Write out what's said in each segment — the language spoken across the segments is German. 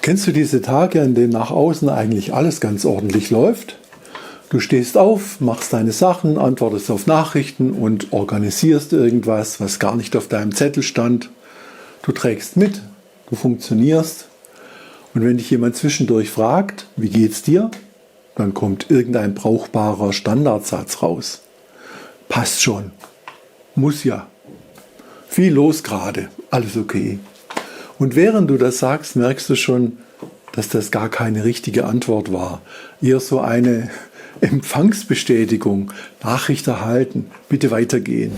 Kennst du diese Tage, an denen nach außen eigentlich alles ganz ordentlich läuft? Du stehst auf, machst deine Sachen, antwortest auf Nachrichten und organisierst irgendwas, was gar nicht auf deinem Zettel stand. Du trägst mit, du funktionierst. Und wenn dich jemand zwischendurch fragt, wie geht's dir? Dann kommt irgendein brauchbarer Standardsatz raus. Passt schon. Muss ja. Viel los gerade. Alles okay. Und während du das sagst, merkst du schon, dass das gar keine richtige Antwort war. Eher so eine Empfangsbestätigung. Nachricht erhalten. Bitte weitergehen.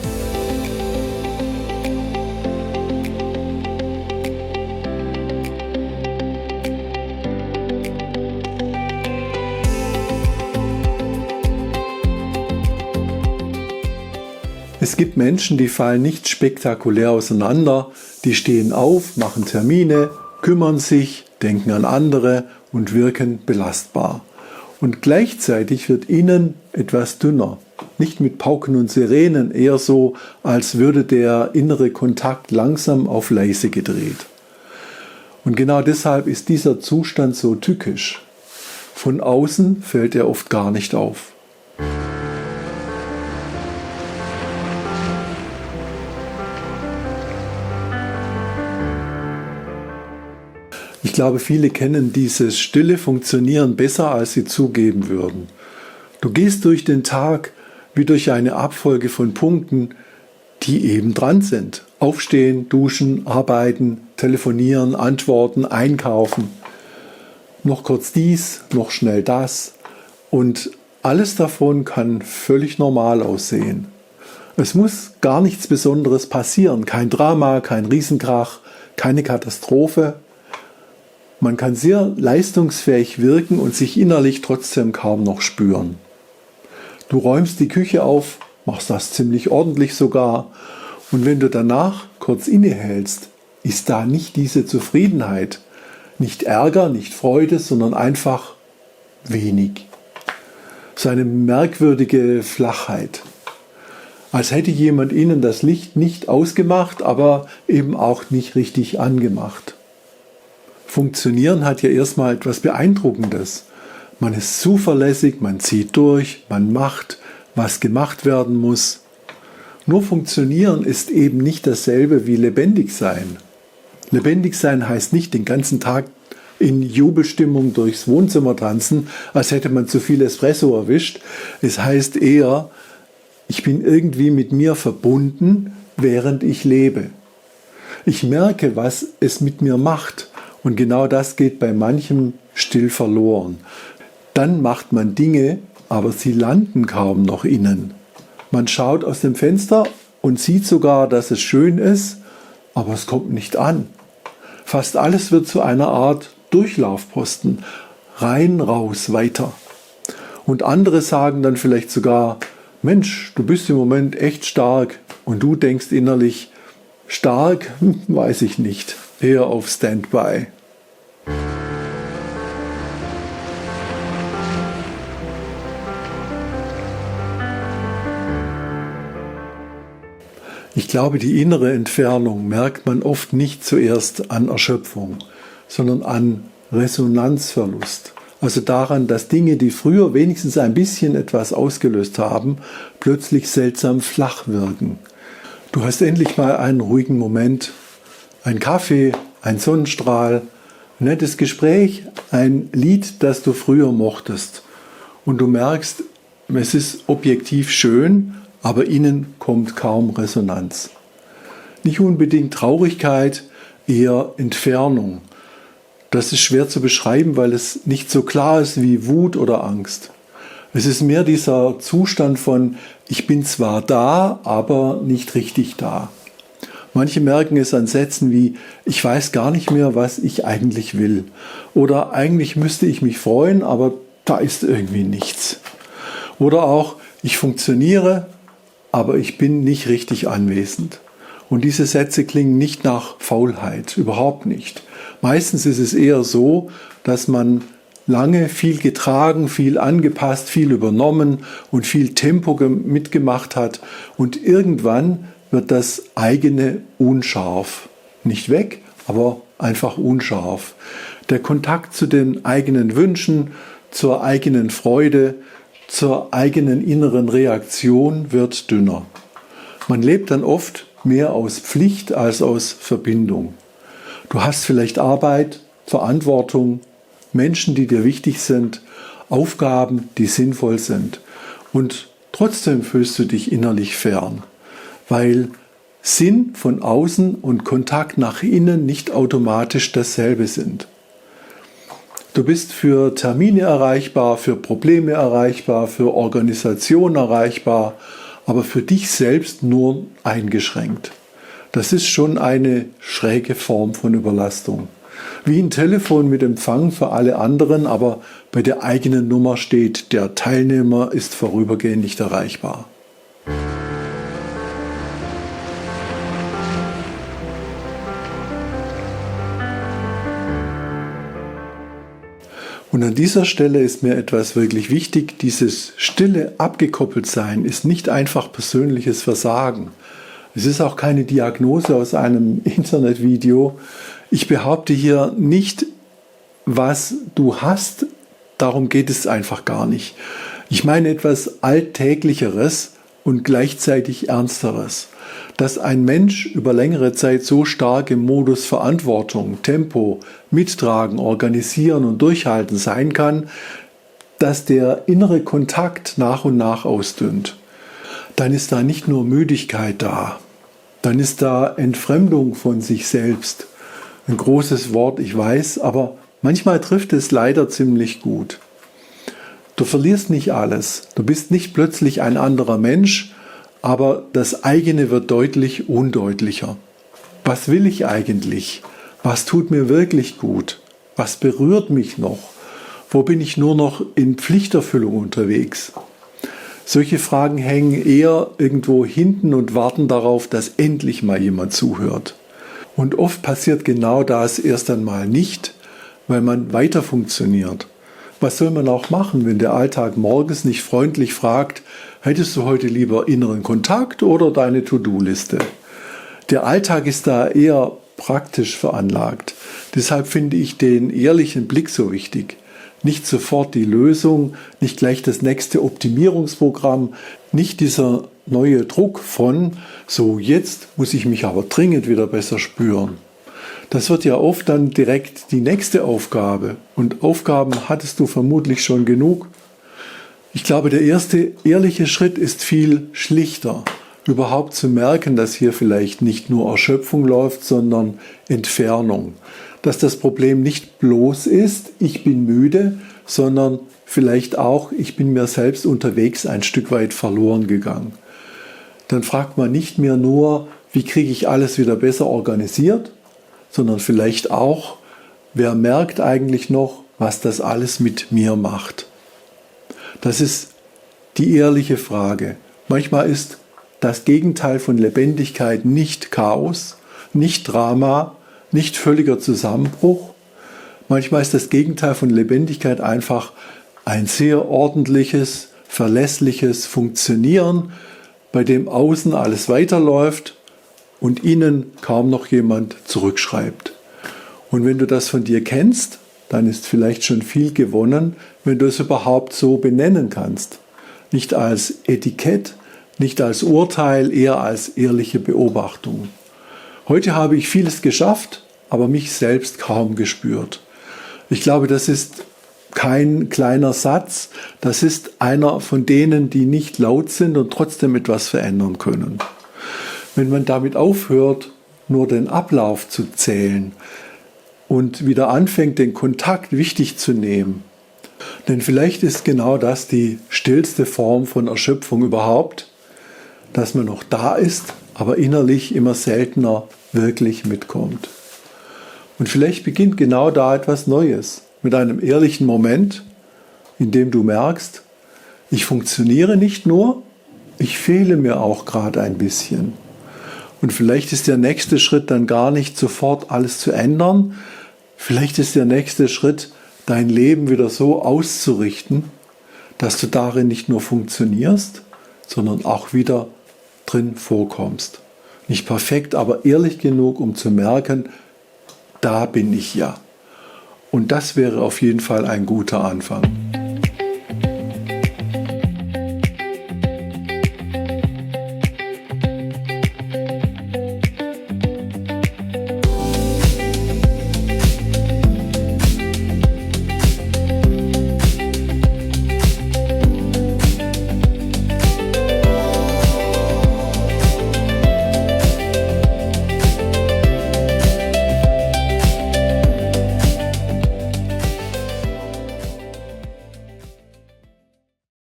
Es gibt Menschen, die fallen nicht spektakulär auseinander, die stehen auf, machen Termine, kümmern sich, denken an andere und wirken belastbar. Und gleichzeitig wird ihnen etwas dünner. Nicht mit Pauken und Sirenen, eher so, als würde der innere Kontakt langsam auf leise gedreht. Und genau deshalb ist dieser Zustand so tückisch. Von außen fällt er oft gar nicht auf. Ich glaube, viele kennen dieses stille Funktionieren besser, als sie zugeben würden. Du gehst durch den Tag wie durch eine Abfolge von Punkten, die eben dran sind. Aufstehen, duschen, arbeiten, telefonieren, antworten, einkaufen. Noch kurz dies, noch schnell das. Und alles davon kann völlig normal aussehen. Es muss gar nichts Besonderes passieren. Kein Drama, kein Riesenkrach, keine Katastrophe. Man kann sehr leistungsfähig wirken und sich innerlich trotzdem kaum noch spüren. Du räumst die Küche auf, machst das ziemlich ordentlich sogar, und wenn du danach kurz innehältst, ist da nicht diese Zufriedenheit, nicht Ärger, nicht Freude, sondern einfach wenig. So eine merkwürdige Flachheit. Als hätte jemand ihnen das Licht nicht ausgemacht, aber eben auch nicht richtig angemacht. Funktionieren hat ja erstmal etwas Beeindruckendes. Man ist zuverlässig, man zieht durch, man macht, was gemacht werden muss. Nur funktionieren ist eben nicht dasselbe wie lebendig sein. Lebendig sein heißt nicht den ganzen Tag in Jubelstimmung durchs Wohnzimmer tanzen, als hätte man zu viel Espresso erwischt. Es heißt eher, ich bin irgendwie mit mir verbunden, während ich lebe. Ich merke, was es mit mir macht. Und genau das geht bei manchem still verloren. Dann macht man Dinge, aber sie landen kaum noch innen. Man schaut aus dem Fenster und sieht sogar, dass es schön ist, aber es kommt nicht an. Fast alles wird zu einer Art Durchlaufposten. Rein, raus, weiter. Und andere sagen dann vielleicht sogar, Mensch, du bist im Moment echt stark. Und du denkst innerlich, stark, weiß ich nicht. Eher auf Standby. Ich glaube, die innere Entfernung merkt man oft nicht zuerst an Erschöpfung, sondern an Resonanzverlust. Also daran, dass Dinge, die früher wenigstens ein bisschen etwas ausgelöst haben, plötzlich seltsam flach wirken. Du hast endlich mal einen ruhigen Moment, ein Kaffee, ein Sonnenstrahl, ein nettes Gespräch, ein Lied, das du früher mochtest. Und du merkst, es ist objektiv schön, aber innen kommt kaum Resonanz. Nicht unbedingt Traurigkeit, eher Entfernung. Das ist schwer zu beschreiben, weil es nicht so klar ist wie Wut oder Angst. Es ist mehr dieser Zustand von, ich bin zwar da, aber nicht richtig da. Manche merken es an Sätzen wie, ich weiß gar nicht mehr, was ich eigentlich will. Oder eigentlich müsste ich mich freuen, aber da ist irgendwie nichts. Oder auch, ich funktioniere, aber ich bin nicht richtig anwesend. Und diese Sätze klingen nicht nach Faulheit, überhaupt nicht. Meistens ist es eher so, dass man lange viel getragen, viel angepasst, viel übernommen und viel Tempo mitgemacht hat und irgendwann wird das eigene unscharf. Nicht weg, aber einfach unscharf. Der Kontakt zu den eigenen Wünschen, zur eigenen Freude, zur eigenen inneren Reaktion wird dünner. Man lebt dann oft mehr aus Pflicht als aus Verbindung. Du hast vielleicht Arbeit, Verantwortung, Menschen, die dir wichtig sind, Aufgaben, die sinnvoll sind. Und trotzdem fühlst du dich innerlich fern, weil Sinn von außen und Kontakt nach innen nicht automatisch dasselbe sind. Du bist für Termine erreichbar, für Probleme erreichbar, für Organisationen erreichbar, aber für dich selbst nur eingeschränkt. Das ist schon eine schräge Form von Überlastung. Wie ein Telefon mit Empfang für alle anderen, aber bei der eigenen Nummer steht, der Teilnehmer ist vorübergehend nicht erreichbar. Und an dieser Stelle ist mir etwas wirklich wichtig. Dieses stille Abgekoppeltsein ist nicht einfach persönliches Versagen. Es ist auch keine Diagnose aus einem Internetvideo. Ich behaupte hier nicht, was du hast, darum geht es einfach gar nicht. Ich meine etwas Alltäglicheres und gleichzeitig Ernsteres. Dass ein Mensch über längere Zeit so stark im Modus Verantwortung, Tempo, Mittragen, Organisieren und Durchhalten sein kann, dass der innere Kontakt nach und nach ausdünnt. Dann ist da nicht nur Müdigkeit da, dann ist da Entfremdung von sich selbst. Ein großes Wort, ich weiß, aber manchmal trifft es leider ziemlich gut. Du verlierst nicht alles, du bist nicht plötzlich ein anderer Mensch, aber das eigene wird deutlich undeutlicher. Was will ich eigentlich? Was tut mir wirklich gut? Was berührt mich noch? Wo bin ich nur noch in Pflichterfüllung unterwegs? Solche Fragen hängen eher irgendwo hinten und warten darauf, dass endlich mal jemand zuhört. Und oft passiert genau das erst einmal nicht, weil man weiter funktioniert. Was soll man auch machen, wenn der Alltag morgens nicht freundlich fragt, hättest du heute lieber inneren Kontakt oder deine To-Do-Liste? Der Alltag ist da eher praktisch veranlagt. Deshalb finde ich den ehrlichen Blick so wichtig. Nicht sofort die Lösung, nicht gleich das nächste Optimierungsprogramm, nicht dieser neue Druck von, so jetzt muss ich mich aber dringend wieder besser spüren. Das wird ja oft dann direkt die nächste Aufgabe. Und Aufgaben hattest du vermutlich schon genug. Ich glaube, der erste ehrliche Schritt ist viel schlichter. Überhaupt zu merken, dass hier vielleicht nicht nur Erschöpfung läuft, sondern Entfernung. Dass das Problem nicht bloß ist, ich bin müde, sondern vielleicht auch, ich bin mir selbst unterwegs ein Stück weit verloren gegangen. Dann fragt man nicht mehr nur, wie kriege ich alles wieder besser organisiert, sondern vielleicht auch, wer merkt eigentlich noch, was das alles mit mir macht. Das ist die ehrliche Frage. Manchmal ist das Gegenteil von Lebendigkeit nicht Chaos, nicht Drama, nicht völliger Zusammenbruch. Manchmal ist das Gegenteil von Lebendigkeit einfach ein sehr ordentliches, verlässliches Funktionieren, bei dem außen alles weiterläuft und innen kaum noch jemand zurückschreibt. Und wenn du das von dir kennst, dann ist vielleicht schon viel gewonnen, wenn du es überhaupt so benennen kannst. Nicht als Etikett, nicht als Urteil, eher als ehrliche Beobachtung. Heute habe ich vieles geschafft, aber mich selbst kaum gespürt. Ich glaube, das ist kein kleiner Satz, das ist einer von denen, die nicht laut sind und trotzdem etwas verändern können. Wenn man damit aufhört, nur den Ablauf zu zählen und wieder anfängt, den Kontakt wichtig zu nehmen, denn vielleicht ist genau das die stillste Form von Erschöpfung überhaupt, dass man noch da ist, aber innerlich immer seltener wirklich mitkommt. Und vielleicht beginnt genau da etwas Neues, mit einem ehrlichen Moment, in dem du merkst, ich funktioniere nicht nur, ich fehle mir auch gerade ein bisschen. Und vielleicht ist der nächste Schritt dann gar nicht sofort alles zu ändern, vielleicht ist der nächste Schritt, dein Leben wieder so auszurichten, dass du darin nicht nur funktionierst, sondern auch wieder drin vorkommst. Nicht perfekt, aber ehrlich genug, um zu merken, da bin ich ja. Und das wäre auf jeden Fall ein guter Anfang.